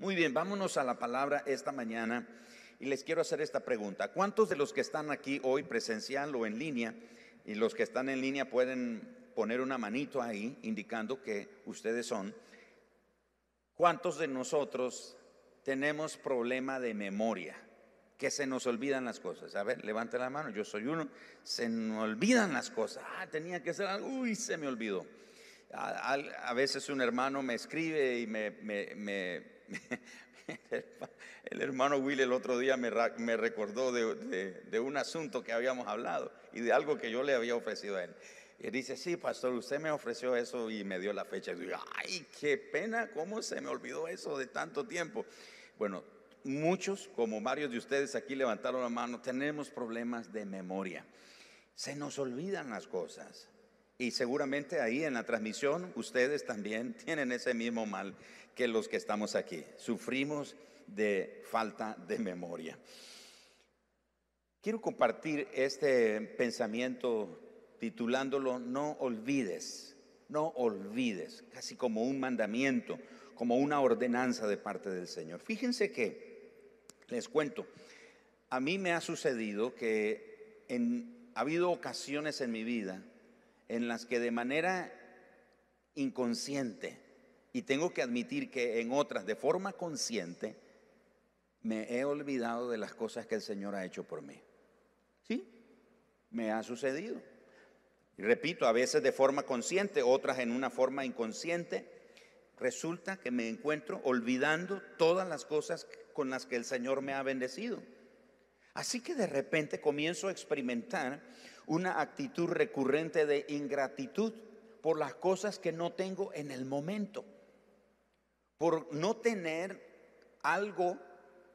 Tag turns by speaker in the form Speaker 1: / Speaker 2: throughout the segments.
Speaker 1: Muy bien, vámonos a la palabra esta mañana y les quiero hacer esta pregunta. ¿Cuántos de los que están aquí hoy presencial o en línea, y los que están en línea pueden poner una manito ahí indicando que ustedes son? ¿Cuántos de nosotros tenemos problema de memoria? Que se nos olvidan las cosas. A ver, levante la mano, yo soy uno. Se me olvidan las cosas. Tenía que hacer algo, uy, se me olvidó. A veces un hermano me escribe y el hermano Will el otro día me recordó de un asunto que habíamos hablado y de algo que yo le había ofrecido a él. Y dice: sí, pastor, usted me ofreció eso, y me dio la fecha. Y digo: ay, qué pena, cómo se me olvidó eso de tanto tiempo. Bueno, muchos, como varios de ustedes aquí levantaron la mano, tenemos problemas de memoria. Se nos olvidan las cosas. Y seguramente ahí en la transmisión ustedes también tienen ese mismo mal que los que estamos aquí. Sufrimos de falta de memoria. Quiero compartir este pensamiento titulándolo "No olvides", no olvides, casi como un mandamiento, como una ordenanza de parte del Señor. Fíjense que, les cuento, a mí me ha sucedido que ha habido ocasiones en mi vida en las que de manera inconsciente, y tengo que admitir que en otras de forma consciente, me he olvidado de las cosas que el Señor ha hecho por mí. Sí, me ha sucedido. Y repito, a veces de forma consciente, otras en una forma inconsciente. Resulta que me encuentro olvidando todas las cosas con las que el Señor me ha bendecido. Así que de repente comienzo a experimentar una actitud recurrente de ingratitud por las cosas que no tengo en el momento, por no tener algo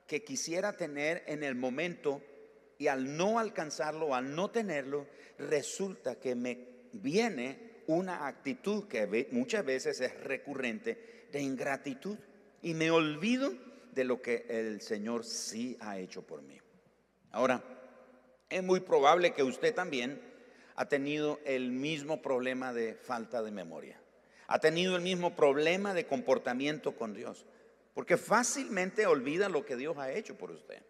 Speaker 1: que quisiera tener en el momento, y al no alcanzarlo, al no tenerlo, resulta que me viene una actitud que muchas veces es recurrente de ingratitud, y me olvido de lo que el Señor sí ha hecho por mí. Ahora, es muy probable que usted también ha tenido el mismo problema de falta de memoria. Ha tenido el mismo problema de comportamiento con Dios, porque fácilmente olvida lo que Dios ha hecho por usted.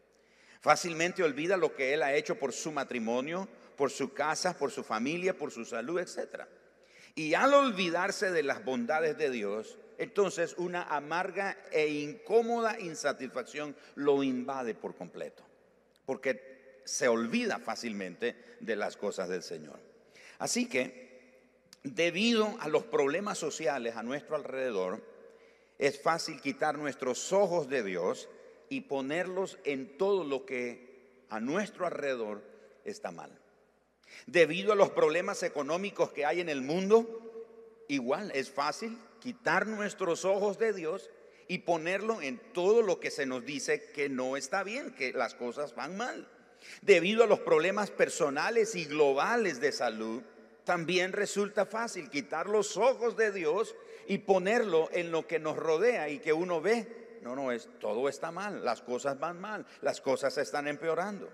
Speaker 1: Fácilmente olvida lo que Él ha hecho por su matrimonio, por su casa, por su familia, por su salud, etc. Y al olvidarse de las bondades de Dios, entonces una amarga e incómoda insatisfacción lo invade por completo, porque se olvida fácilmente de las cosas del Señor. Así que, debido a los problemas sociales a nuestro alrededor, es fácil quitar nuestros ojos de Dios y ponerlos en todo lo que a nuestro alrededor está mal. Debido a los problemas económicos que hay en el mundo, igual es fácil quitar nuestros ojos de Dios y ponerlo en todo lo que se nos dice que no está bien, que las cosas van mal. Debido a los problemas personales y globales de salud, también resulta fácil quitar los ojos de Dios y ponerlo en lo que nos rodea y que uno ve: todo está mal, las cosas van mal, las cosas se están empeorando.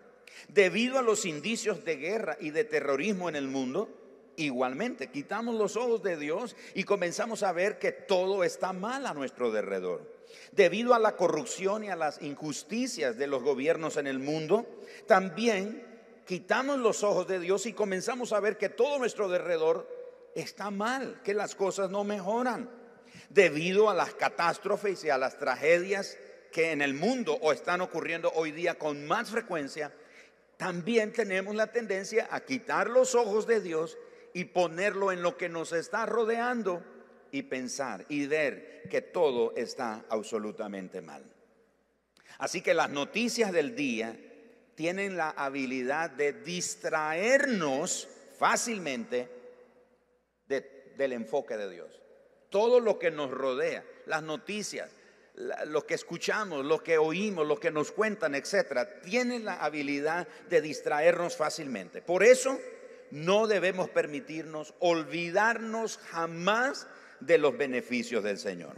Speaker 1: Debido a los indicios de guerra y de terrorismo en el mundo, igualmente quitamos los ojos de Dios y comenzamos a ver que todo está mal a nuestro derredor. Debido a la corrupción y a las injusticias de los gobiernos en el mundo, también quitamos los ojos de Dios y comenzamos a ver que todo nuestro derredor está mal, que las cosas no mejoran. Debido a las catástrofes y a las tragedias que en el mundo o están ocurriendo hoy día con más frecuencia, también tenemos la tendencia a quitar los ojos de Dios y ponerlo en lo que nos está rodeando y pensar y ver que todo está absolutamente mal. Así que las noticias del día tienen la habilidad de distraernos fácilmente del enfoque de Dios. Todo lo que nos rodea, las noticias, lo que escuchamos, lo que oímos, lo que nos cuentan, etcétera, tienen la habilidad de distraernos fácilmente. Por eso no debemos permitirnos olvidarnos jamás de los beneficios del Señor.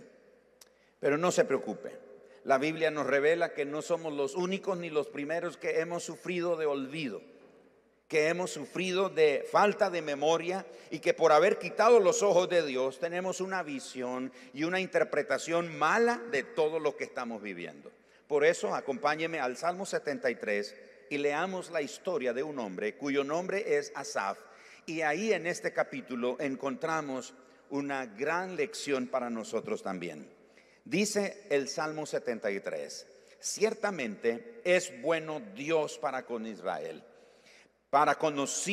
Speaker 1: Pero no se preocupe, la Biblia nos revela que no somos los únicos ni los primeros que hemos sufrido de olvido, que hemos sufrido de falta de memoria y que por haber quitado los ojos de Dios tenemos una visión y una interpretación mala de todo lo que estamos viviendo. Por eso acompáñeme al Salmo 73 y leamos la historia de un hombre cuyo nombre es Asaf. Y ahí en este capítulo encontramos una gran lección para nosotros también. Dice el Salmo 73: ciertamente es bueno Dios para con Israel, para con los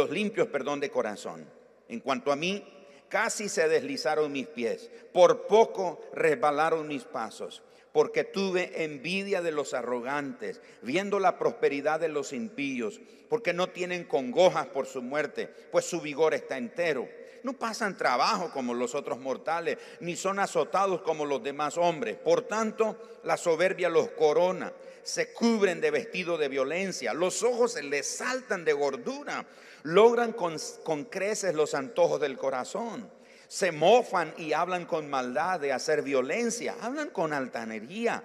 Speaker 1: limpios, de corazón. En cuanto a mí, casi se deslizaron mis pies, por poco resbalaron mis pasos, porque tuve envidia de los arrogantes, viendo la prosperidad de los impíos, porque no tienen congojas por su muerte, pues su vigor está entero. No pasan trabajo como los otros mortales, ni son azotados como los demás hombres. Por tanto, la soberbia los corona, se cubren de vestido de violencia, los ojos se les saltan de gordura, logran con creces los antojos del corazón. Se mofan y hablan con maldad de hacer violencia, hablan con altanería,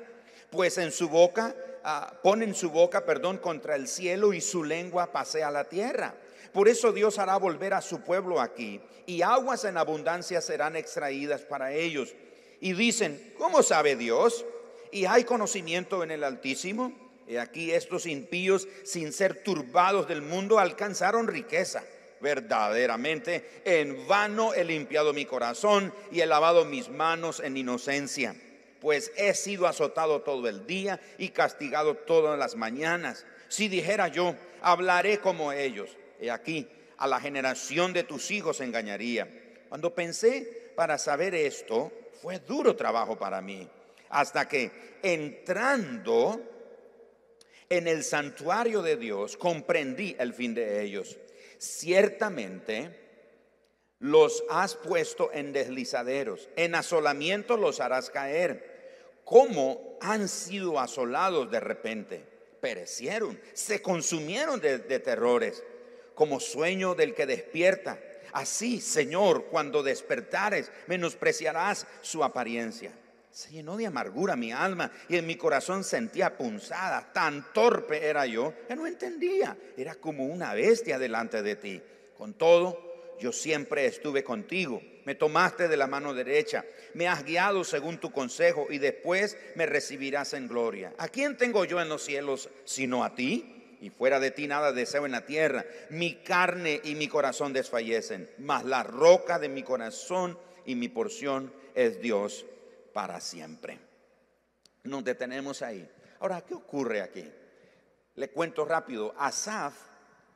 Speaker 1: pues en su boca ponen su boca, contra el cielo, y su lengua pasea la tierra. Por eso Dios hará volver a su pueblo aquí, y aguas en abundancia serán extraídas para ellos. Y dicen: ¿cómo sabe Dios? ¿Y hay conocimiento en el Altísimo? He aquí, estos impíos, sin ser turbados del mundo, alcanzaron riqueza. Verdaderamente en vano he limpiado mi corazón y he lavado mis manos en inocencia, pues he sido azotado todo el día y castigado todas las mañanas. Si dijera yo: hablaré como ellos, he aquí, a la generación de tus hijos engañaría. Cuando pensé para saber esto, fue duro trabajo para mí, hasta que, entrando en el santuario de Dios, comprendí el fin de ellos. Ciertamente los has puesto en deslizaderos, en asolamiento los harás caer. ¿Cómo han sido asolados de repente? Perecieron, se consumieron de terrores, como sueño del que despierta. Así, Señor, cuando despertares, menospreciarás su apariencia. Se llenó de amargura mi alma, y en mi corazón sentía punzadas. Tan torpe era yo que no entendía. Era como una bestia delante de ti. Con todo, yo siempre estuve contigo. Me tomaste de la mano derecha, me has guiado según tu consejo, y después me recibirás en gloria. ¿A quién tengo yo en los cielos sino a ti? Y fuera de ti nada deseo en la tierra. Mi carne y mi corazón desfallecen, mas la roca de mi corazón y mi porción es Dios para siempre. Nos detenemos ahí. Ahora, ¿qué ocurre aquí? Le cuento rápido. Asaf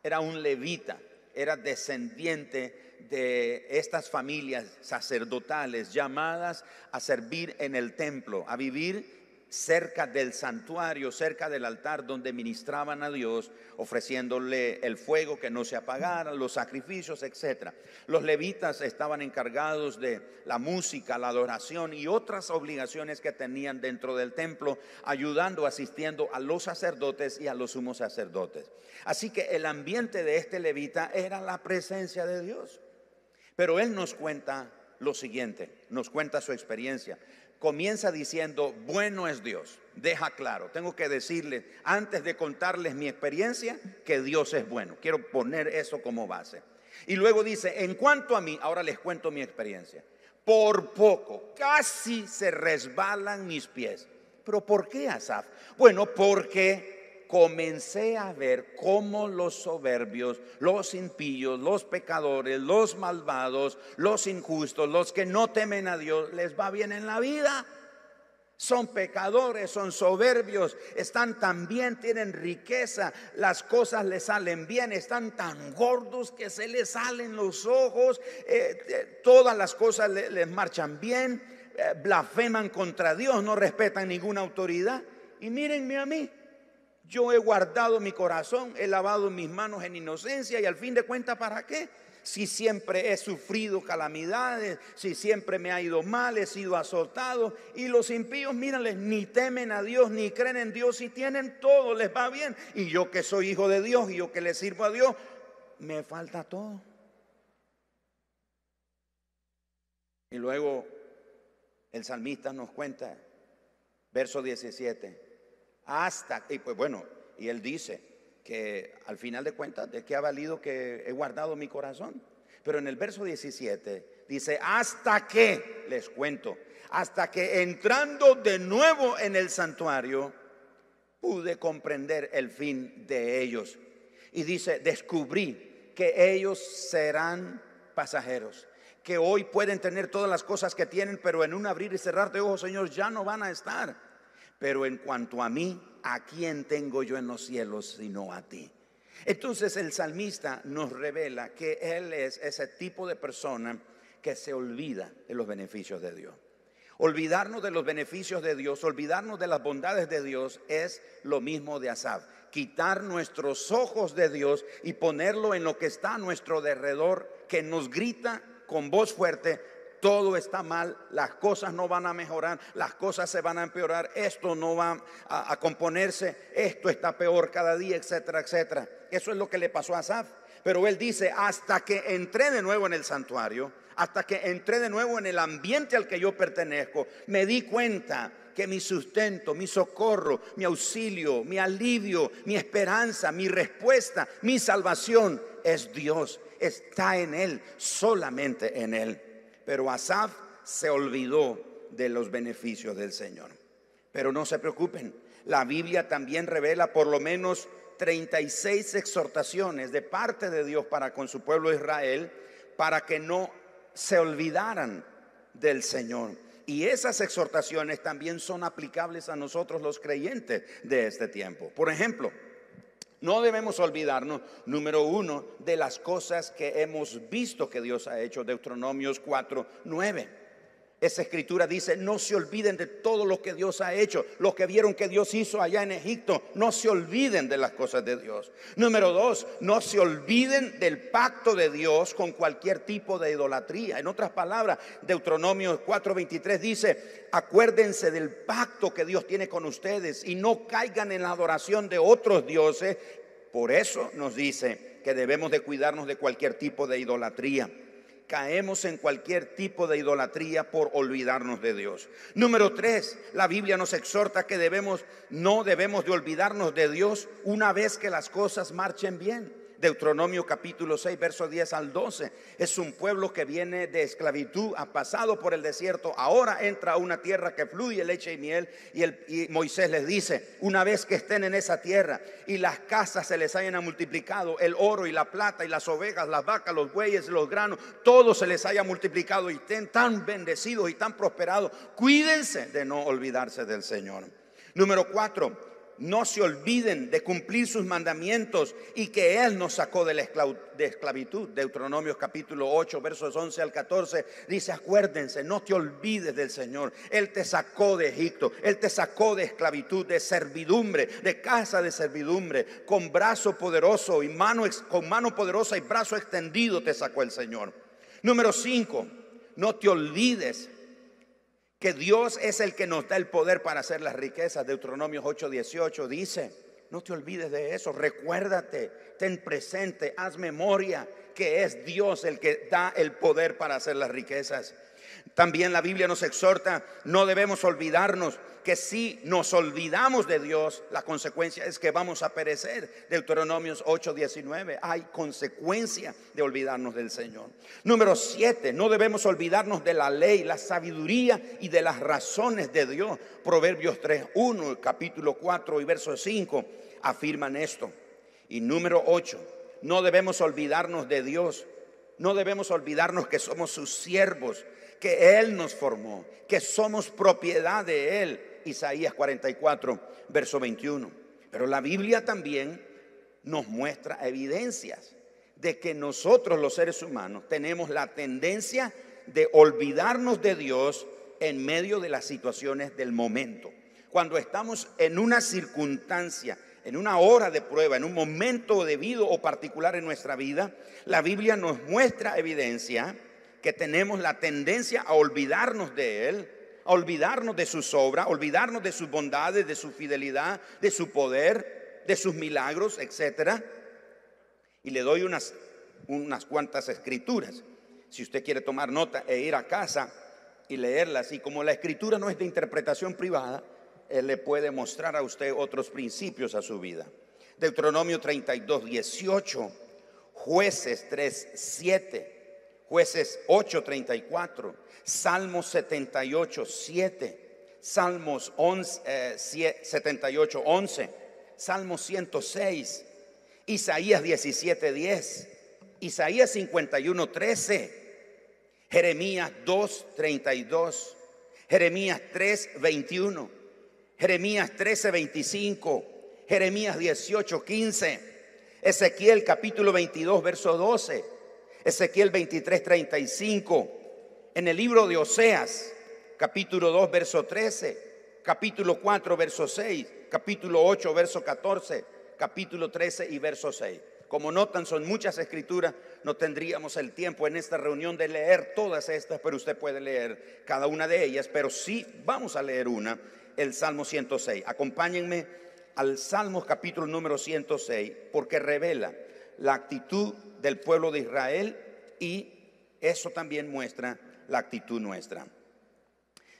Speaker 1: era un levita, era descendiente de estas familias sacerdotales llamadas a servir en el templo, a vivir cerca del santuario, cerca del altar donde ministraban a Dios, ofreciéndole el fuego que no se apagara, los sacrificios, etc. Los levitas estaban encargados de la música, la adoración y otras obligaciones que tenían dentro del templo, ayudando, asistiendo a los sacerdotes y a los sumos sacerdotes. Así que el ambiente de este levita era la presencia de Dios. Pero él nos cuenta lo siguiente, nos cuenta su experiencia. Comienza diciendo: bueno es Dios. Deja claro, tengo que decirles, antes de contarles mi experiencia, que Dios es bueno. Quiero poner eso como base. Y luego dice: en cuanto a mí, ahora les cuento mi experiencia. Por poco, casi se resbalan mis pies. ¿Pero por qué, Asaf? Bueno, porque comencé a ver cómo los soberbios, los impíos, los pecadores, los malvados, los injustos, los que no temen a Dios, les va bien en la vida. Son pecadores, son soberbios, están tan bien, tienen riqueza, las cosas les salen bien, están tan gordos que se les salen los ojos, todas las cosas les marchan bien, blasfeman contra Dios, no respetan ninguna autoridad. Y mírenme a mí. Yo he guardado mi corazón, he lavado mis manos en inocencia, y al fin de cuentas, ¿para qué? Si siempre he sufrido calamidades, si siempre me ha ido mal, he sido azotado. Y los impíos, mírenles, ni temen a Dios, ni creen en Dios, y tienen todo, les va bien. Y yo, que soy hijo de Dios, y yo que le sirvo a Dios, me falta todo. Y luego el salmista nos cuenta, verso 17, y pues bueno, y él dice: que al final de cuentas, ¿de qué ha valido que he guardado mi corazón? Pero en el verso 17 dice, hasta que, les cuento, hasta que entrando de nuevo en el santuario, pude comprender el fin de ellos. Y dice, descubrí que ellos serán pasajeros, que hoy pueden tener todas las cosas que tienen, pero en un abrir y cerrar de ojos, Señor, ya no van a estar. Pero en cuanto a mí, ¿a quién tengo yo en los cielos sino a ti? Entonces el salmista nos revela que él es ese tipo de persona que se olvida de los beneficios de Dios. Olvidarnos de los beneficios de Dios, olvidarnos de las bondades de Dios es lo mismo de Asaf. Quitar nuestros ojos de Dios y ponerlo en lo que está a nuestro derredor, que nos grita con voz fuerte: todo está mal, las cosas no van a mejorar, las cosas se van a empeorar, esto no va a componerse, esto está peor cada día, etcétera, etcétera. Eso es lo que le pasó a Asaf. Pero él dice, hasta que entré de nuevo en el santuario, hasta que entré de nuevo en el ambiente al que yo pertenezco, me di cuenta que mi sustento, mi socorro, mi auxilio, mi alivio, mi esperanza, mi respuesta, mi salvación es Dios. Está en Él, solamente en Él. Pero Asaf se olvidó de los beneficios del Señor. Pero no se preocupen, la Biblia también revela por lo menos 36 exhortaciones de parte de Dios para con su pueblo Israel, para que no se olvidaran del Señor. Y esas exhortaciones también son aplicables a nosotros los creyentes de este tiempo. Por ejemplo, no debemos olvidarnos, número uno, de las cosas que hemos visto que Dios ha hecho. Deuteronomios 4:9. Esa escritura dice, no se olviden de todo lo que Dios ha hecho. Los que vieron que Dios hizo allá en Egipto, no se olviden de las cosas de Dios. Número dos, no se olviden del pacto de Dios con cualquier tipo de idolatría. En otras palabras, Deuteronomio 4:23 dice, acuérdense del pacto que Dios tiene con ustedes y no caigan en la adoración de otros dioses. Por eso nos dice que debemos de cuidarnos de cualquier tipo de idolatría. Caemos en cualquier tipo de idolatría por olvidarnos de Dios. Número 3, la Biblia nos exhorta que no debemos de olvidarnos de Dios una vez que las cosas marchen bien. Deuteronomio capítulo 6, verso 10 al 12. Es un pueblo que viene de esclavitud, ha pasado por el desierto, ahora entra a una tierra que fluye leche y miel. Y Moisés les dice, una vez que estén en esa tierra y las casas se les hayan multiplicado, el oro y la plata y las ovejas, las vacas, los bueyes, los granos, todo se les haya multiplicado y estén tan bendecidos y tan prosperados, cuídense de no olvidarse del Señor. Número 4, no se olviden de cumplir sus mandamientos y que Él nos sacó de la esclavitud. Deuteronomio capítulo 8, versos 11 al 14 dice, acuérdense, no te olvides del Señor. Él te sacó de Egipto, Él te sacó de esclavitud, de servidumbre, de casa de servidumbre. Con brazo poderoso y con mano poderosa y brazo extendido te sacó el Señor. Número 5, no te olvides que Dios es el que nos da el poder para hacer las riquezas. Deuteronomio 8:18 dice, no te olvides de eso, recuérdate, ten presente, haz memoria que es Dios el que da el poder para hacer las riquezas. También la Biblia nos exhorta, no debemos olvidarnos que si nos olvidamos de Dios, la consecuencia es que vamos a perecer. Deuteronomios 8:19, hay consecuencia de olvidarnos del Señor. Número 7, no debemos olvidarnos de la ley, la sabiduría y de las razones de Dios. Proverbios 3:1, capítulo 4 y verso 5 afirman esto. Y número 8, no debemos olvidarnos de Dios, no debemos olvidarnos que somos sus siervos, que Él nos formó, que somos propiedad de Él. Isaías 44, verso 21. Pero la Biblia también nos muestra evidencias de que nosotros los seres humanos tenemos la tendencia de olvidarnos de Dios en medio de las situaciones del momento. Cuando estamos en una circunstancia, en una hora de prueba, en un momento debido o particular en nuestra vida, la Biblia nos muestra evidencia que tenemos la tendencia a olvidarnos de Él, a olvidarnos de sus obras, a olvidarnos de sus bondades, de su fidelidad, de su poder, de sus milagros, etcétera. Y le doy unas cuantas escrituras. Si usted quiere tomar nota e ir a casa y leerlas, y como la escritura no es de interpretación privada, Él le puede mostrar a usted otros principios a su vida. Deuteronomio 32, 18, Jueces 3, 7, Jueces 8, 34, Salmos 78, 7, Salmos 78, 11, Salmos 106, Isaías 17, 10, Isaías 51, 13, Jeremías 2, 32, Jeremías 3, 21, Jeremías 13, 25, Jeremías 18, 15, Ezequiel capítulo 22, verso 12, Ezequiel 23, 35, en el libro de Oseas, capítulo 2, verso 13, capítulo 4, verso 6, capítulo 8, verso 14, capítulo 13 y verso 6. Como notan, son muchas escrituras. No tendríamos el tiempo en esta reunión de leer todas estas, pero usted puede leer cada una de ellas. Pero sí vamos a leer una, el Salmo 106. Acompáñenme al Salmo capítulo número 106, porque revela la actitud del pueblo de Israel y eso también muestra la actitud nuestra.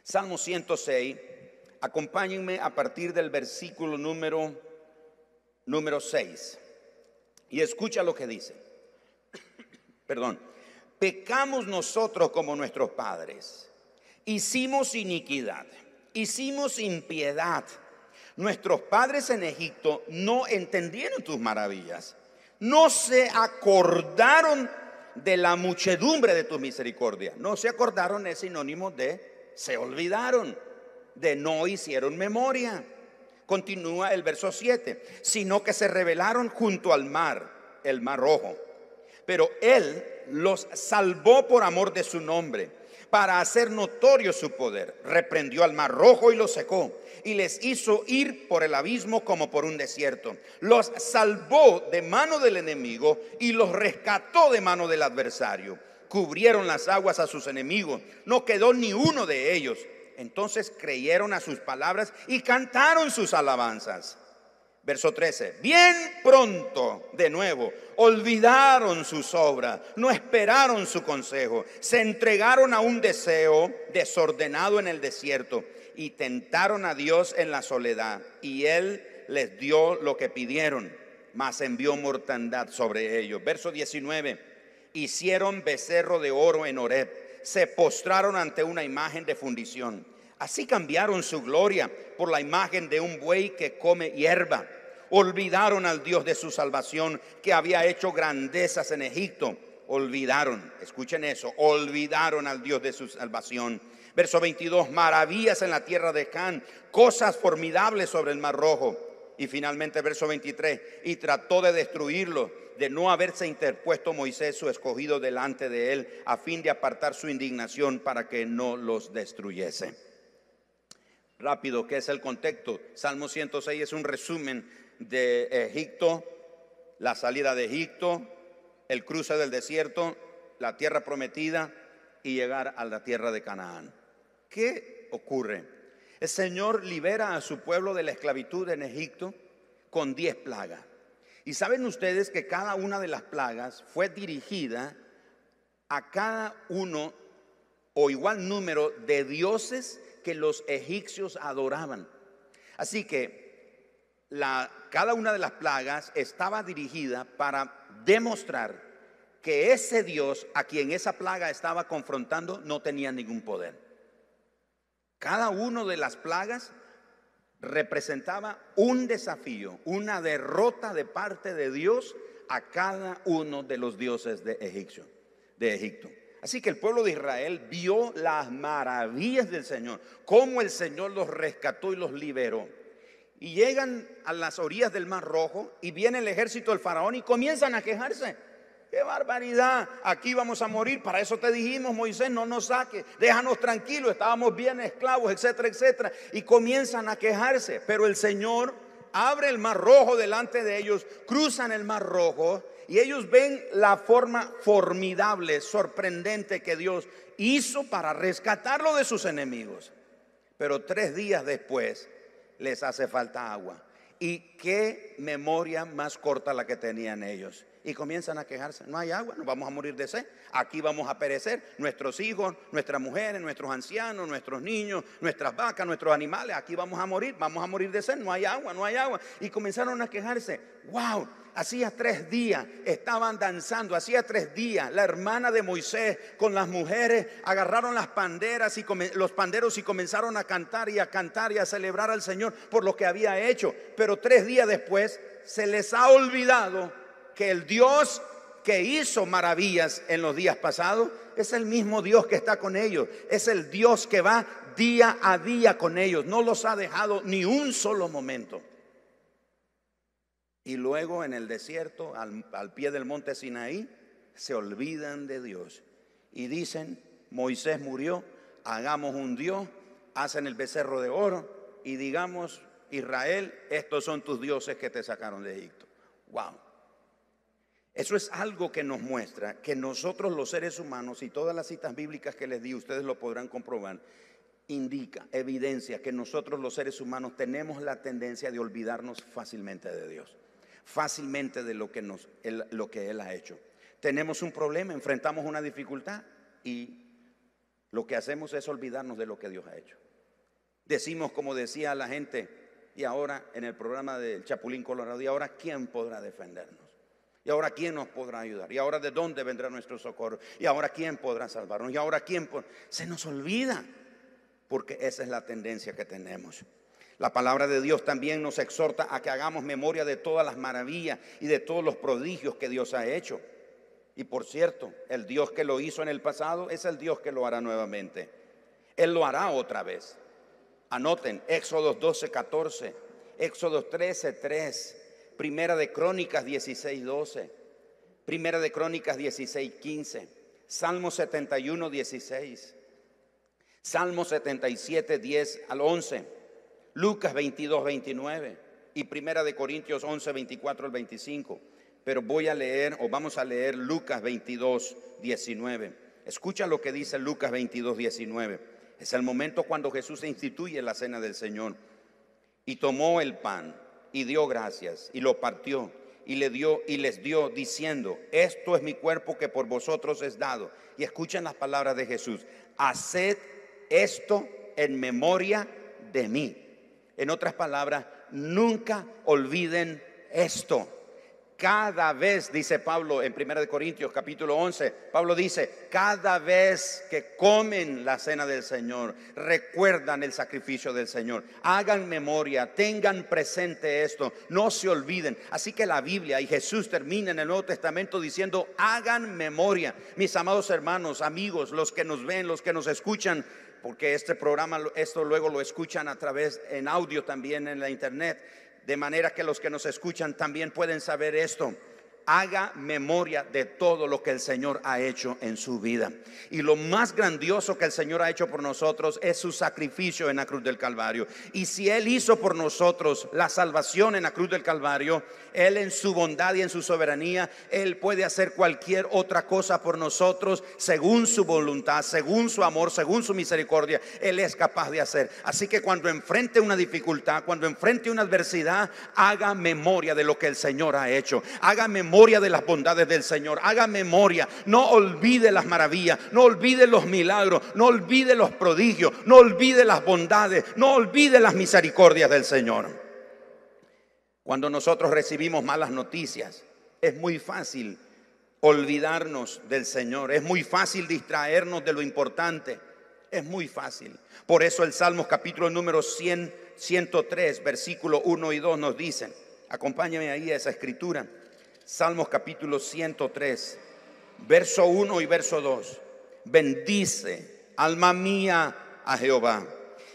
Speaker 1: Salmo 106, acompáñenme a partir del versículo número 6. Y escucha lo que dice. Perdón. Pecamos nosotros como nuestros padres. Hicimos iniquidad. Hicimos impiedad. Nuestros padres en Egipto no entendieron tus maravillas. No se acordaron de la muchedumbre de tu misericordia. No se acordaron es sinónimo de se olvidaron, de no hicieron memoria. Continúa el verso 7, sino que se rebelaron junto al mar, el mar rojo. Pero Él los salvó por amor de su nombre, para hacer notorio su poder. Reprendió al mar rojo y los secó, y les hizo ir por el abismo como por un desierto. Los salvó de mano del enemigo y los rescató de mano del adversario. Cubrieron las aguas a sus enemigos, no quedó ni uno de ellos. Entonces creyeron a sus palabras y cantaron sus alabanzas. Verso 13, bien pronto de nuevo olvidaron sus obras, no esperaron su consejo, se entregaron a un deseo desordenado en el desierto y tentaron a Dios en la soledad, y Él les dio lo que pidieron, mas envió mortandad sobre ellos. Verso 19, hicieron becerro de oro en Horeb, se postraron ante una imagen de fundición. Así cambiaron su gloria por la imagen de un buey que come hierba. Olvidaron al Dios de su salvación, que había hecho grandezas en Egipto. Olvidaron, escuchen eso, olvidaron al Dios de su salvación. Verso 22, maravillas en la tierra de Can, cosas formidables sobre el mar rojo. Y finalmente verso 23, y trató de destruirlo, de no haberse interpuesto Moisés su escogido delante de él, a fin de apartar su indignación para que no los destruyese. Rápido, ¿qué es el contexto? Salmo 106 es un resumen de Egipto, la salida de Egipto, el cruce del desierto, la tierra prometida y llegar a la tierra de Canaán. ¿Qué ocurre? El Señor libera a su pueblo de la esclavitud en Egipto con 10 plagas. Y saben ustedes que cada una de las plagas fue dirigida a cada uno o igual número de dioses que los egipcios adoraban. Así que cada una de las plagas estaba dirigida para demostrar que ese Dios a quien esa plaga estaba confrontando no tenía ningún poder. Cada una de las plagas representaba un desafío, una derrota de parte de Dios a cada uno de los dioses de Egipto. Así que el pueblo de Israel vio las maravillas del Señor, cómo el Señor los rescató y los liberó. Y llegan a las orillas del Mar Rojo y viene el ejército del faraón y comienzan a quejarse. ¡Qué barbaridad! Aquí vamos a morir. Para eso te dijimos, Moisés, no nos saques, déjanos tranquilos, estábamos bien esclavos, etcétera, etcétera. Y comienzan a quejarse. Pero el Señor abre el Mar Rojo delante de ellos, cruzan el Mar Rojo y ellos ven la forma formidable, sorprendente que Dios hizo para rescatarlo de sus enemigos. Pero 3 días después les hace falta agua. Y qué memoria más corta la que tenían ellos. Y comienzan a quejarse, no hay agua, nos vamos a morir de sed, aquí vamos a perecer, nuestros hijos, nuestras mujeres, nuestros ancianos, nuestros niños, nuestras vacas, nuestros animales, aquí vamos a morir de sed, no hay agua, no hay agua. Y comenzaron a quejarse, wow, hacía 3 días estaban danzando, hacía 3 días la hermana de Moisés con las mujeres agarraron las panderas y los panderos y comenzaron a cantar y a celebrar al Señor por lo que había hecho. Pero 3 días después se les ha olvidado que el Dios que hizo maravillas en los días pasados es el mismo Dios que está con ellos. Es el Dios que va día a día con ellos. No los ha dejado ni un solo momento. Y luego en el desierto, al pie del monte Sinaí, se olvidan de Dios. Y dicen, Moisés murió, hagamos un Dios, hacen el becerro de oro y digamos, Israel, estos son tus dioses que te sacaron de Egipto. Wow. Eso es algo que nos muestra que nosotros los seres humanos, y todas las citas bíblicas que les di, ustedes lo podrán comprobar, indica, evidencia que nosotros los seres humanos tenemos la tendencia de olvidarnos fácilmente de Dios, fácilmente de lo que Él ha hecho. Tenemos un problema, enfrentamos una dificultad y lo que hacemos es olvidarnos de lo que Dios ha hecho. Decimos, como decía la gente, y ahora en el programa del Chapulín Colorado, y ahora ¿quién podrá defendernos? ¿Y ahora quién nos podrá ayudar? ¿Y ahora de dónde vendrá nuestro socorro? ¿Y ahora quién podrá salvarnos? ¿Y ahora quién Se nos olvida, porque esa es la tendencia que tenemos. La palabra de Dios también nos exhorta a que hagamos memoria de todas las maravillas y de todos los prodigios que Dios ha hecho. Y por cierto, el Dios que lo hizo en el pasado es el Dios que lo hará nuevamente. Él lo hará otra vez. Anoten, Éxodo 12:14, Éxodo 13:3. Primera de Crónicas 16:12, Primera de Crónicas 16:15, Salmo 71:16, Salmo 77:10 al 11, Lucas 22:29 y Primera de Corintios 11:24 al 25. Pero vamos a leer Lucas 22:19. Escucha lo que dice Lucas 22:19. Es el momento cuando Jesús instituye la cena del Señor. Y tomó el pan y dio gracias y lo partió y les dio diciendo, esto es mi cuerpo que por vosotros es dado. Y escuchen las palabras de Jesús, haced esto en memoria de mí. En otras palabras, nunca olviden esto. Cada vez, dice Pablo en 1 Corintios capítulo 11, Pablo dice, cada vez que comen la cena del Señor, recuerdan el sacrificio del Señor. Hagan memoria, tengan presente esto, no se olviden. Así que la Biblia y Jesús termina en el Nuevo Testamento diciendo, hagan memoria. Mis amados hermanos, amigos, los que nos ven, los que nos escuchan, porque este programa, esto luego lo escuchan a través en audio también en la internet. De manera que los que nos escuchan también pueden saber esto. Haga memoria de todo lo que el Señor ha hecho en su vida. Y lo más grandioso que el Señor ha hecho por nosotros es su sacrificio en la cruz del Calvario. Y si Él hizo por nosotros la salvación en la cruz del Calvario, Él en su bondad y en su soberanía, Él puede hacer cualquier otra cosa por nosotros según su voluntad, según su amor, según su misericordia. Él es capaz de hacer. Así que cuando enfrente una dificultad, cuando enfrente una adversidad, haga memoria de lo que el Señor ha hecho. Haga memoria de las bondades del Señor. Haga memoria, no olvide las maravillas, no olvide los milagros, no olvide los prodigios, no olvide las bondades, no olvide las misericordias del Señor. Cuando nosotros recibimos malas noticias, es muy fácil olvidarnos del Señor, es muy fácil distraernos de lo importante, es muy fácil. Por eso el Salmos capítulo número 103, versículo 1 y 2 nos dicen, acompáñame ahí a esa escritura. Salmos capítulo 103, verso 1 y verso 2. Bendice, alma mía, a Jehová,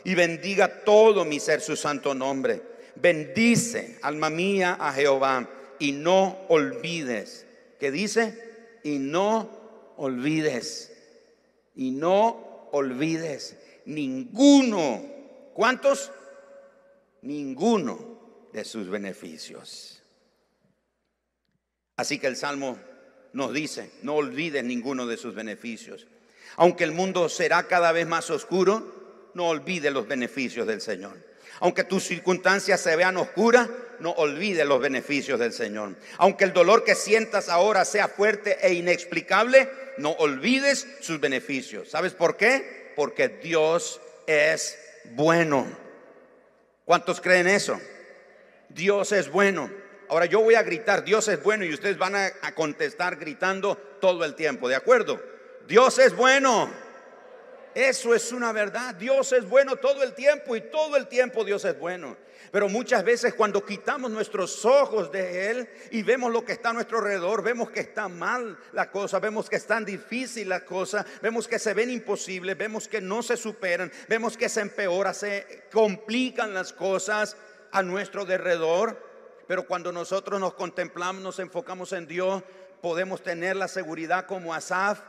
Speaker 1: y bendiga todo mi ser su santo nombre. Bendice, alma mía, a Jehová, y no olvides. ¿Qué dice? Y no olvides. Y no olvides ninguno. ¿Cuántos? Ninguno de sus beneficios. Así que el Salmo nos dice, no olvides ninguno de sus beneficios. Aunque el mundo será cada vez más oscuro, no olvides los beneficios del Señor. Aunque tus circunstancias se vean oscuras, no olvides los beneficios del Señor. Aunque el dolor que sientas ahora sea fuerte e inexplicable, no olvides sus beneficios. ¿Sabes por qué? Porque Dios es bueno. ¿Cuántos creen eso? Dios es bueno. Ahora yo voy a gritar, Dios es bueno, y ustedes van a contestar gritando todo el tiempo, ¿de acuerdo? Dios es bueno. Eso es una verdad. Dios es bueno todo el tiempo, y todo el tiempo Dios es bueno. Pero muchas veces cuando quitamos nuestros ojos de Él y vemos lo que está a nuestro alrededor, vemos que está mal la cosa, vemos que es tan difícil la cosa, vemos que se ven imposibles, vemos que no se superan, vemos que se empeora, se complican las cosas a nuestro alrededor. Pero cuando nosotros nos contemplamos, nos enfocamos en Dios, podemos tener la seguridad como Asaf,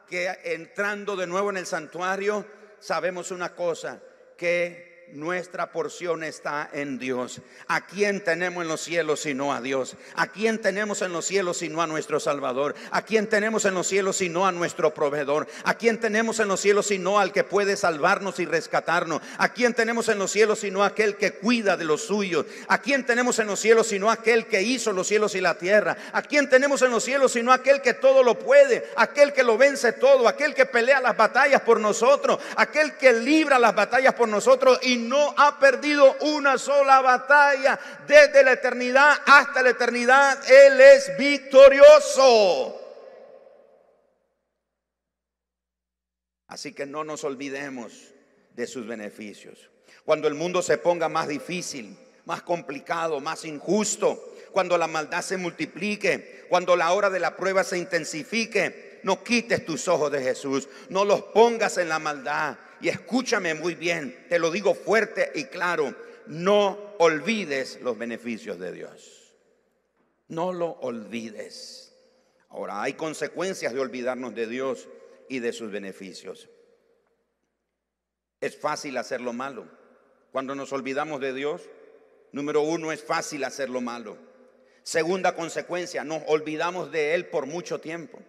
Speaker 1: que entrando de nuevo en el santuario, sabemos una cosa, que nuestra porción está en Dios. ¿A quién tenemos en los cielos sino a Dios? ¿A quién tenemos en los cielos sino a nuestro Salvador? ¿A quién tenemos en los cielos sino a nuestro proveedor? ¿A quién tenemos en los cielos sino al que puede salvarnos y rescatarnos? ¿A quién tenemos en los cielos sino aquel que cuida de los suyos? ¿A quién tenemos en los cielos sino aquel que hizo los cielos y la tierra? ¿A quién tenemos en los cielos sino aquel que todo lo puede? Aquel que lo vence todo, aquel que pelea las batallas por nosotros, aquel que libra las batallas por nosotros y no ha perdido una sola batalla. Desde la eternidad hasta la eternidad Él es victorioso. Así que no nos olvidemos de sus beneficios. Cuando el mundo se ponga más difícil, más complicado, más injusto, cuando la maldad se multiplique, cuando la hora de la prueba se intensifique, no quites tus ojos de Jesús, no los pongas en la maldad. Y escúchame muy bien, te lo digo fuerte y claro, no olvides los beneficios de Dios. No lo olvides. Ahora, hay consecuencias de olvidarnos de Dios y de sus beneficios. Es fácil hacer lo malo. Cuando nos olvidamos de Dios, número uno, es fácil hacer lo malo. Segunda consecuencia, nos olvidamos de Él por mucho tiempo.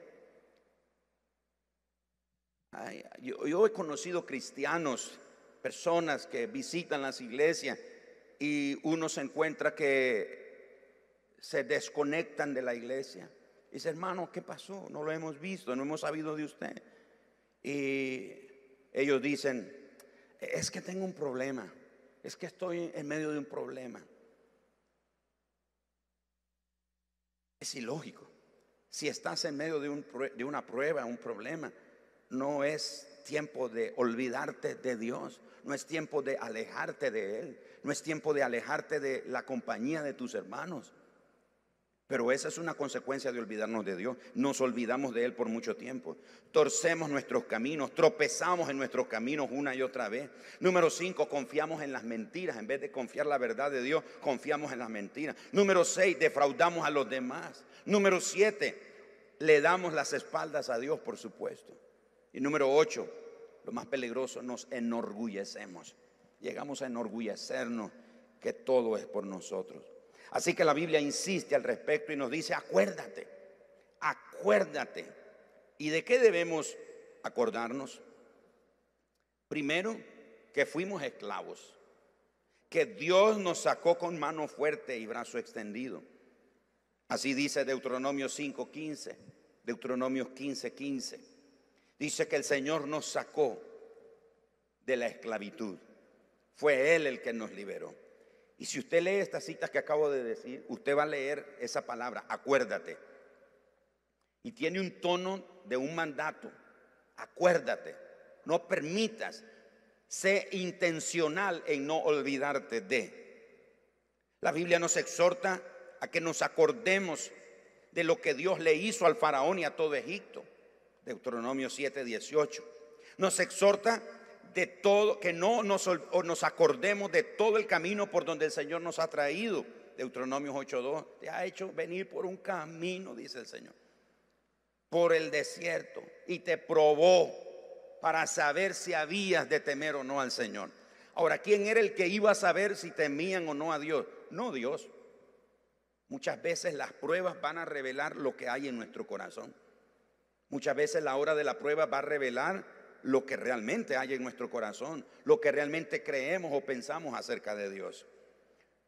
Speaker 1: Yo he conocido cristianos, personas que visitan las iglesias, y uno se encuentra que se desconectan de la iglesia. Dice, hermano, ¿qué pasó? No lo hemos visto, no hemos sabido de usted. Y ellos dicen, es que tengo un problema, es que estoy en medio de un problema. Es ilógico. Si estás en medio de una prueba, un problema, no es tiempo de olvidarte de Dios, no es tiempo de alejarte de Él, no es tiempo de alejarte de la compañía de tus hermanos. Pero esa es una consecuencia de olvidarnos de Dios. Nos olvidamos de Él por mucho tiempo. Torcemos nuestros caminos, tropezamos en nuestros caminos una y otra vez. Número 5, confiamos en las mentiras. En vez de confiar la verdad de Dios, confiamos en las mentiras. Número 6, defraudamos a los demás. Número 7, le damos las espaldas a Dios, por supuesto. Y número 8, lo más peligroso, nos enorgullecemos. Llegamos a enorgullecernos que todo es por nosotros. Así que la Biblia insiste al respecto y nos dice, acuérdate, acuérdate. ¿Y de qué debemos acordarnos? Primero, que fuimos esclavos, que Dios nos sacó con mano fuerte y brazo extendido. Así dice Deuteronomio 5:15, Deuteronomio 15:15. Dice que el Señor nos sacó de la esclavitud. Fue Él el que nos liberó. Y si usted lee estas citas que acabo de decir, usted va a leer esa palabra, acuérdate. Y tiene un tono de un mandato. Acuérdate. No permitas. Sé intencional en no olvidarte de. La Biblia nos exhorta a que nos acordemos de lo que Dios le hizo al faraón y a todo Egipto. Deuteronomio 7:18. Nos exhorta de todo, que no nos acordemos de todo el camino por donde el Señor nos ha traído. Deuteronomio 8:2. Te ha hecho venir por un camino, dice el Señor, por el desierto, y te probó para saber si habías de temer o no al Señor. Ahora, ¿quién era el que iba a saber si temían o no a Dios? No Dios. Muchas veces las pruebas van a revelar lo que hay en nuestro corazón. Muchas veces la hora de la prueba va a revelar lo que realmente hay en nuestro corazón, lo que realmente creemos o pensamos acerca de Dios.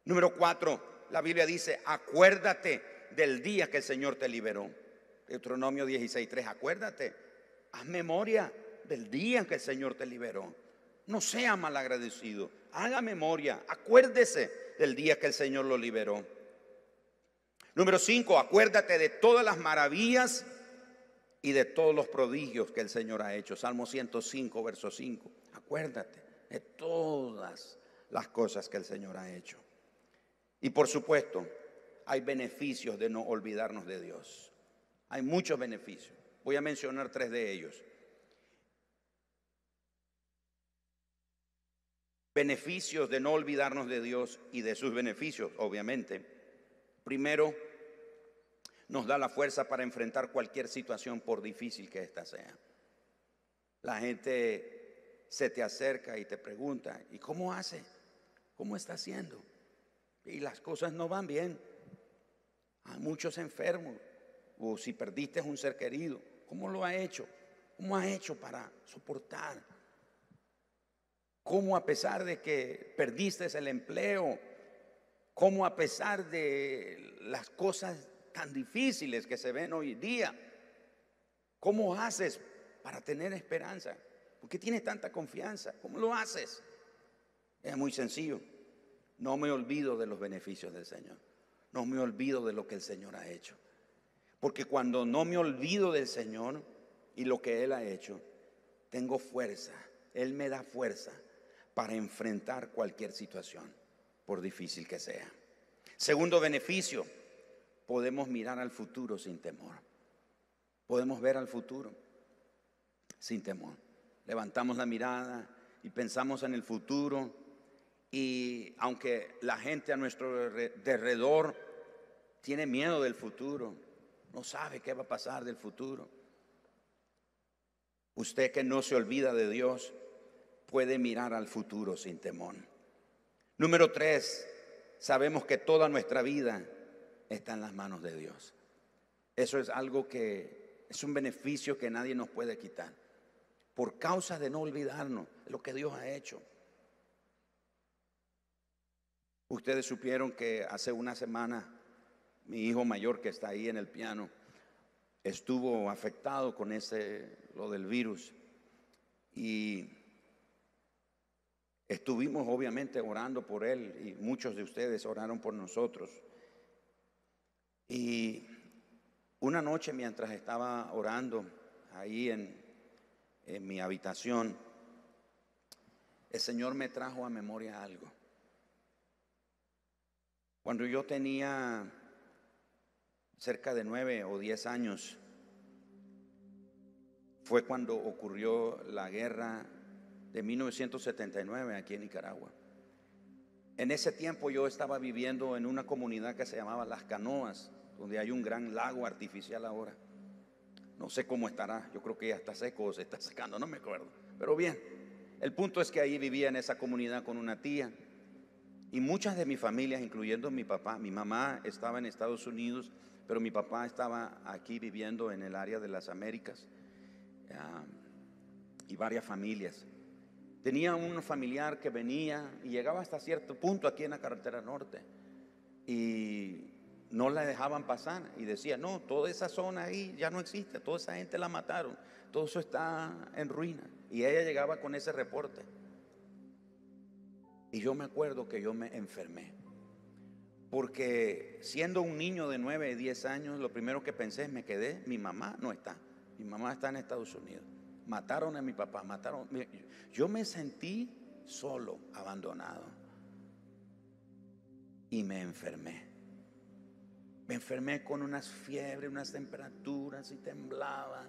Speaker 1: Número 4, la Biblia dice, acuérdate del día que el Señor te liberó. Deuteronomio 16:3, acuérdate, haz memoria del día en que el Señor te liberó. No sea malagradecido, haga memoria, acuérdese del día que el Señor lo liberó. Número 5, acuérdate de todas las maravillas y de todos los prodigios que el Señor ha hecho. Salmo 105, verso 5. Acuérdate de todas las cosas que el Señor ha hecho. Y por supuesto, hay beneficios de no olvidarnos de Dios. Hay muchos beneficios. Voy a mencionar 3 de ellos. Beneficios de no olvidarnos de Dios y de sus beneficios, obviamente. Primero, nos da la fuerza para enfrentar cualquier situación, por difícil que ésta sea. La gente se te acerca y te pregunta, ¿y cómo hace? ¿Cómo está haciendo? Y las cosas no van bien. Hay muchos enfermos. O si perdiste un ser querido, ¿cómo lo ha hecho? ¿Cómo ha hecho para soportar? ¿Cómo a pesar de que perdiste el empleo? ¿Cómo a pesar de las cosas tan difíciles que se ven hoy día? ¿Cómo haces para tener esperanza? ¿Por qué tienes tanta confianza? ¿Cómo lo haces? Es muy sencillo. No me olvido de los beneficios del Señor. No me olvido de lo que el Señor ha hecho. Porque cuando no me olvido del Señor y lo que Él ha hecho, tengo fuerza. Él me da fuerza para enfrentar cualquier situación, por difícil que sea. Segundo beneficio, podemos mirar al futuro sin temor. Podemos ver al futuro sin temor. Levantamos la mirada y pensamos en el futuro, y aunque la gente a nuestro alrededor tiene miedo del futuro, no sabe qué va a pasar del futuro, usted que no se olvida de Dios puede mirar al futuro sin temor. Número 3, sabemos que toda nuestra vida está en las manos de Dios. Eso es algo que es un beneficio que nadie nos puede quitar, por causa de no olvidarnos de lo que Dios ha hecho. Ustedes supieron que hace una semana mi hijo mayor, que está ahí en el piano, estuvo afectado con lo del virus, y estuvimos obviamente orando por él, y muchos de ustedes oraron por nosotros. Y una noche, mientras estaba orando ahí en mi habitación, el Señor me trajo a memoria algo. Cuando yo tenía cerca de 9 o 10 años, fue cuando ocurrió la guerra de 1979 aquí en Nicaragua. En ese tiempo yo estaba viviendo en una comunidad que se llamaba Las Canoas, donde hay un gran lago artificial ahora. No sé cómo estará, yo creo que ya está seco o se está secando, no me acuerdo. Pero bien, el punto es que ahí vivía en esa comunidad con una tía, y muchas de mis familias, incluyendo mi papá. Mi mamá estaba en Estados Unidos, pero mi papá estaba aquí viviendo en el área de las Américas, y varias familias. Tenía un familiar que venía y llegaba hasta cierto punto aquí en la carretera norte, y no la dejaban pasar, y decía, no, toda esa zona ahí ya no existe, toda esa gente la mataron, todo eso está en ruina. Y ella llegaba con ese reporte. Y yo me acuerdo que yo me enfermé, porque siendo un niño de 9, 10 años, lo primero que pensé es, mi mamá no está, mi mamá está en Estados Unidos, mataron a mi papá, yo me sentí solo, abandonado, y me enfermé con unas fiebres, unas temperaturas, y temblaba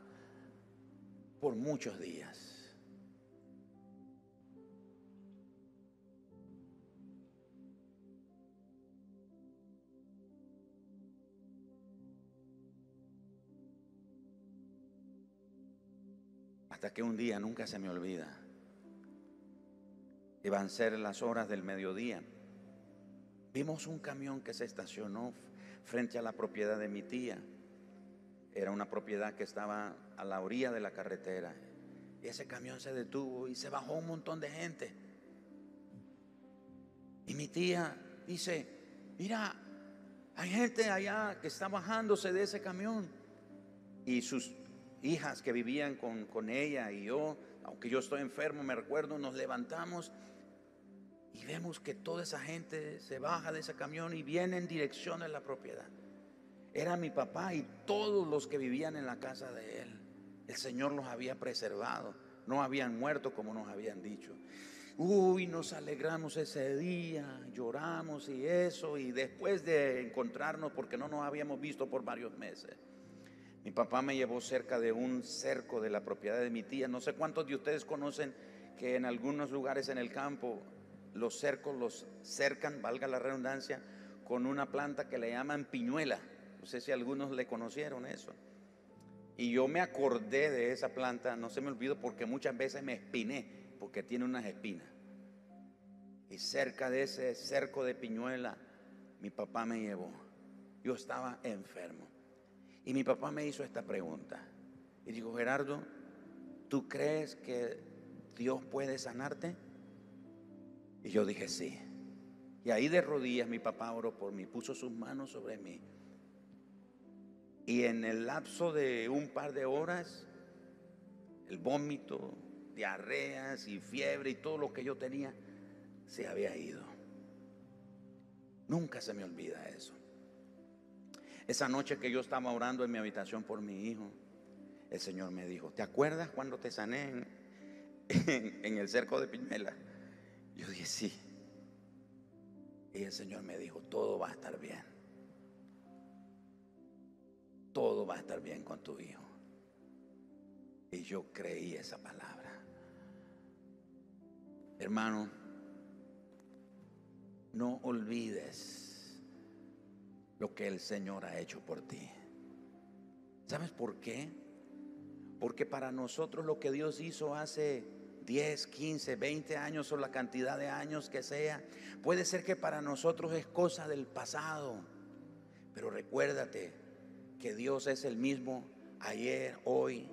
Speaker 1: por muchos días. Hasta que un día, nunca se me olvida, iban a ser las horas del mediodía, vimos un camión que se estacionó frente a la propiedad de mi tía. Era una propiedad que estaba a la orilla de la carretera, Y ese camión se detuvo y se bajó un montón de gente. Y mi tía dice: mira, hay gente allá que está bajándose de ese camión. Y sus hijas que vivían con ella y yo, aunque yo estoy enfermo, me recuerdo, nos levantamos y vemos que toda esa gente se baja de ese camión y viene en dirección a la propiedad. Era mi papá y todos los que vivían en la casa de él. El Señor los había preservado, no habían muerto como nos habían dicho. Nos alegramos ese día, lloramos y eso, y después de encontrarnos, porque no nos habíamos visto por varios meses, mi papá me llevó cerca de un cerco de la propiedad de mi tía. No sé cuántos de ustedes conocen que en algunos lugares en el campo los cercos los cercan, valga la redundancia, con una planta que le llaman piñuela. No sé si algunos le conocieron eso. Y yo me acordé de esa planta, no se me olvidó, porque muchas veces me espiné, porque tiene unas espinas. Y cerca de ese cerco de piñuela, mi papá me llevó. Yo estaba enfermo. Y mi papá me hizo esta pregunta. Y dijo: Gerardo, ¿tú crees que Dios puede sanarte? Y yo dije: sí. Y ahí de rodillas mi papá oró por mí, puso sus manos sobre mí. Y en el lapso de un par de horas, el vómito, diarreas y fiebre y todo lo que yo tenía se había ido. Nunca se me olvida eso. Esa noche que yo estaba orando en mi habitación por mi hijo, el Señor me dijo: ¿te acuerdas cuando te sané en el cerco de Piñuela? Yo dije: sí. Y el Señor me dijo: todo va a estar bien. Todo va a estar bien con tu hijo. Y yo creí esa palabra. Hermano, no olvides lo que el Señor ha hecho por ti. ¿Sabes por qué? Porque para nosotros lo que Dios hizo hace 10, 15, 20 años o la cantidad de años que sea, puede ser que para nosotros es cosa del pasado. Pero recuérdate que Dios es el mismo ayer, hoy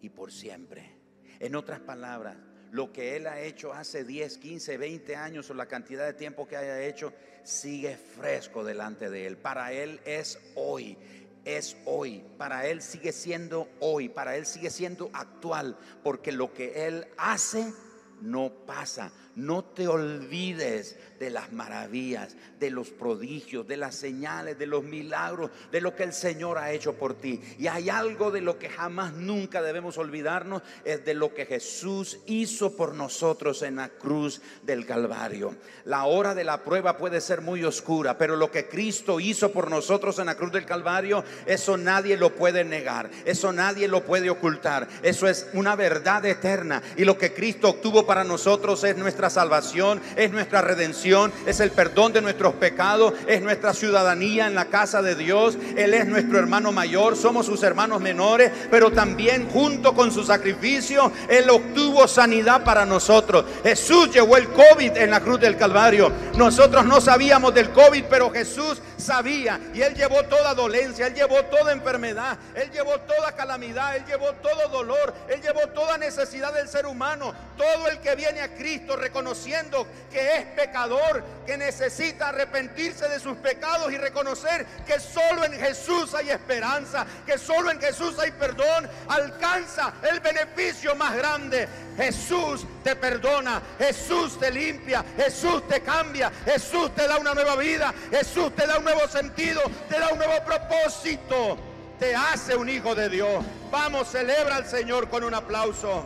Speaker 1: y por siempre. En otras palabras, lo que Él ha hecho hace 10, 15, 20 años o la cantidad de tiempo que haya hecho, sigue fresco delante de Él. Para Él es hoy. Es hoy, para Él sigue siendo hoy, para Él sigue siendo actual, porque lo que Él hace no pasa. No te olvides de las maravillas, de los prodigios, de las señales, de los milagros, de lo que el Señor ha hecho por ti. Y hay algo de lo que jamás nunca debemos olvidarnos, es de lo que Jesús hizo por nosotros en la cruz del Calvario. La hora de la prueba puede ser muy oscura, pero lo que Cristo hizo por nosotros en la cruz del Calvario, eso nadie lo puede negar, eso nadie lo puede ocultar. Eso es una verdad eterna, y lo que Cristo obtuvo para nosotros es nuestra salvación, es nuestra redención, es el perdón de nuestros pecados, es nuestra ciudadanía en la casa de Dios. Él es nuestro hermano mayor, somos sus hermanos menores, pero también junto con su sacrificio Él obtuvo sanidad para nosotros. Jesús llevó el COVID en la cruz del Calvario. Nosotros no sabíamos del COVID, pero Jesús sabía, y Él llevó toda dolencia, Él llevó toda enfermedad, Él llevó toda calamidad, Él llevó todo dolor, Él llevó toda necesidad del ser humano. Todo el que viene a Cristo reconociendo que es pecador, que necesita arrepentirse de sus pecados y reconocer que solo en Jesús hay esperanza, que solo en Jesús hay perdón, alcanza el beneficio más grande. Jesús te perdona, Jesús te limpia, Jesús te cambia, Jesús te da una nueva vida, Jesús te da un nuevo sentido, te da un nuevo propósito, te hace un hijo de Dios. Vamos, celebra al Señor con un aplauso.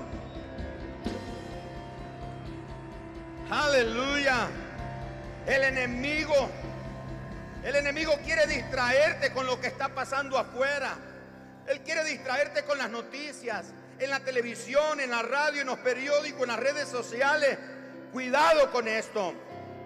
Speaker 1: Aleluya. El enemigo quiere distraerte con lo que está pasando afuera. Él quiere distraerte con las noticias, en la televisión, en la radio, en los periódicos, en las redes sociales. Cuidado con esto,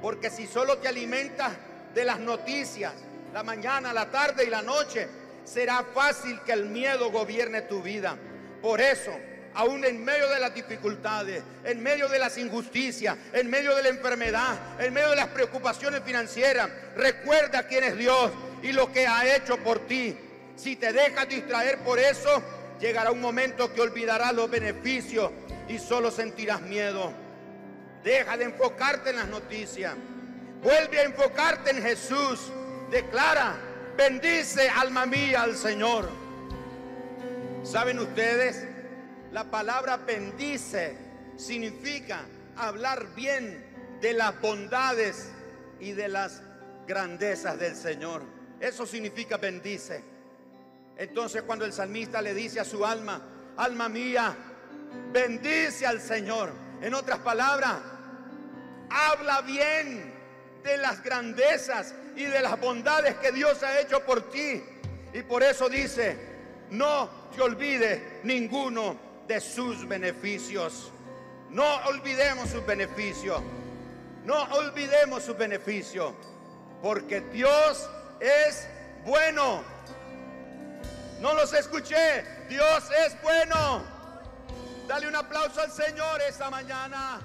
Speaker 1: porque si solo te alimentas de las noticias, la mañana, la tarde y la noche, será fácil que el miedo gobierne tu vida. Por eso, aún en medio de las dificultades, en medio de las injusticias, en medio de la enfermedad, en medio de las preocupaciones financieras, recuerda quién es Dios y lo que ha hecho por ti. Si te dejas distraer por eso, llegará un momento que olvidarás los beneficios y solo sentirás miedo. Deja de enfocarte en las noticias. Vuelve a enfocarte en Jesús. Declara: bendice, alma mía, al Señor. ¿Saben ustedes? La palabra bendice significa hablar bien de las bondades y de las grandezas del Señor. Eso significa bendice. Entonces, cuando el salmista le dice a su alma: alma mía, bendice al Señor. En otras palabras, habla bien de las grandezas y de las bondades que Dios ha hecho por ti. Y por eso dice: no te olvides ninguno de sus beneficios. No olvidemos sus beneficios. No olvidemos sus beneficios. Porque Dios es bueno. No los escuché. Dios es bueno. Dale un aplauso al Señor esta mañana.